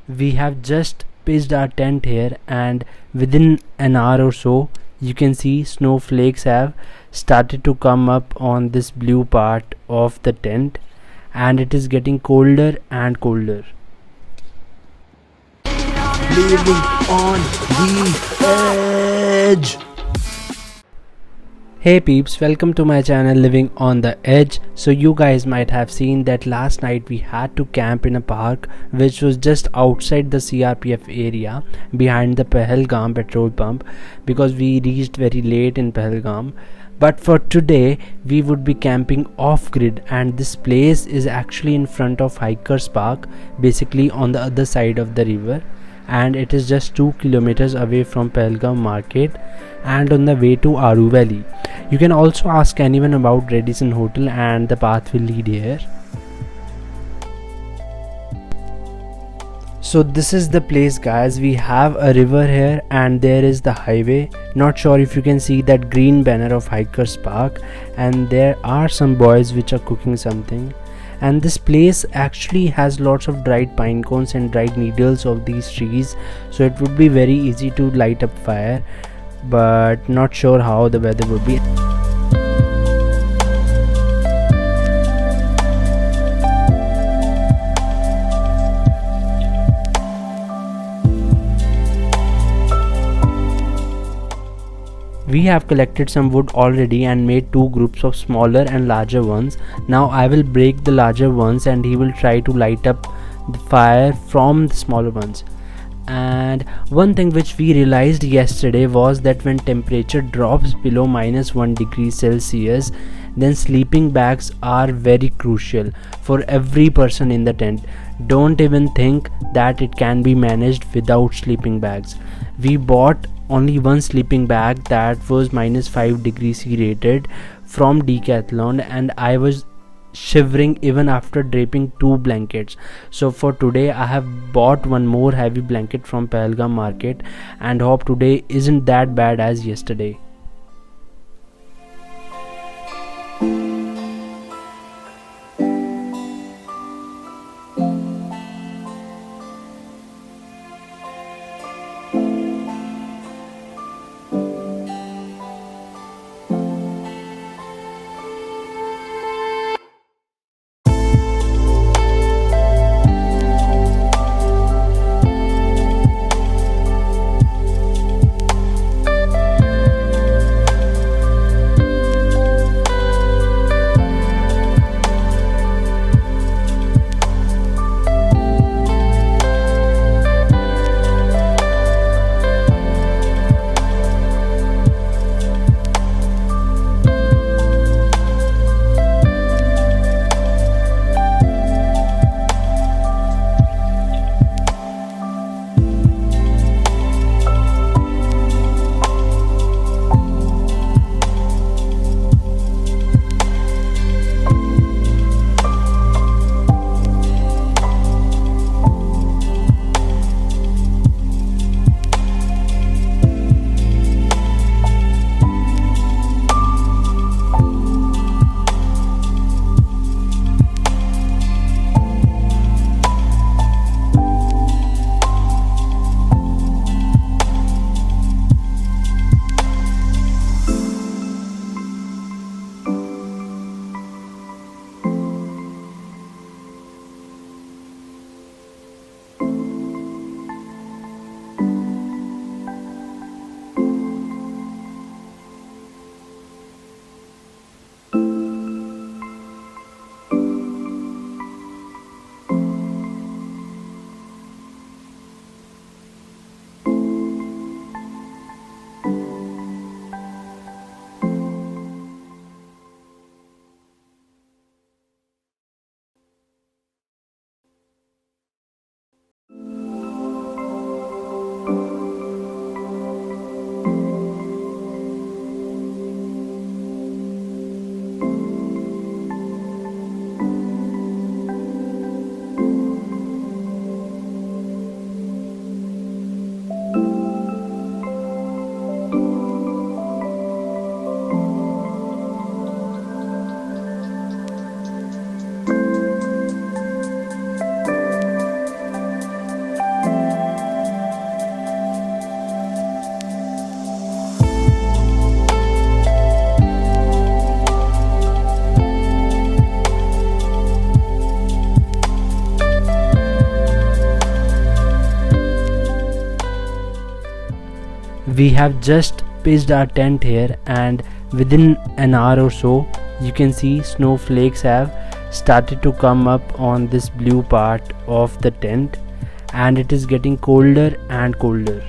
We have just pitched our tent here, and within an hour or so you can see snowflakes have started to come up on this blue part of the tent, and it is getting colder and colder. Living on the edge. Hey peeps, welcome to my channel Living on the Edge. So you guys might have seen that last night we had to camp in a park which was just outside the CRPF area behind the Pahalgam petrol pump, because we reached very late in Pahalgam. But for today we would be camping off grid, and this place is actually in front of Hikers Park, basically on the other side of the river, and it is just 2 kilometers away from Pahalgam market and on the way to Aru Valley. You can also ask anyone about Radisson Hotel and the path will lead here. So this is the place guys. We have a river here and there is the highway. Not sure if you can see that green banner of Hikers Park, and there are some boys which are cooking something. And this place actually has lots of dried pine cones and dried needles of these trees, so it would be very easy to light up fire, but not sure how the weather would be. We have collected some wood already and made two groups of smaller and larger ones. Now I will break the larger ones and he will try to light up the fire from the smaller ones. And one thing which we realized yesterday was that when temperature drops below -1 degree Celsius, then sleeping bags are very crucial for every person in the tent. Don't even think that it can be managed without sleeping bags. We bought only one sleeping bag that was -5 degrees C rated from Decathlon, and I was shivering even after draping 2 blankets. So for today I have bought one more heavy blanket from Pahalgam market and hope today isn't that bad as yesterday. We have just pitched our tent here, and within an hour or so you can see snowflakes have started to come up on this blue part of the tent, and it is getting colder and colder.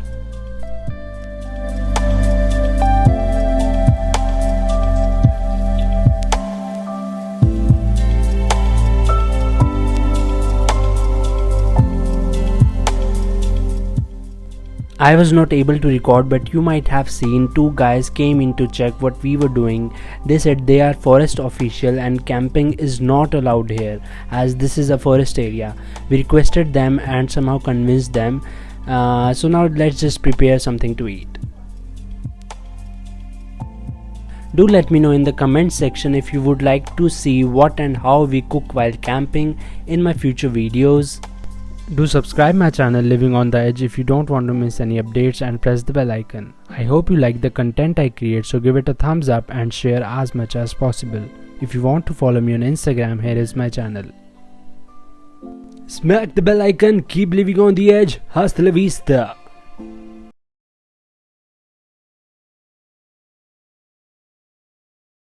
I was not able to record, but you might have seen two guys came in to check what we were doing. They said they are forest official and camping is not allowed here as this is a forest area. We requested them and somehow convinced them. So now let's just prepare something to eat. Do let me know in the comment section if you would like to see what and how we cook while camping in my future videos. Do subscribe my channel Living on the Edge if you don't want to miss any updates, and press the bell icon. I hope you like the content I create, so give it a thumbs up and share as much as possible. If you want to follow me on Instagram, here is my channel. Smack the bell icon, keep living on the edge. Hasta la vista.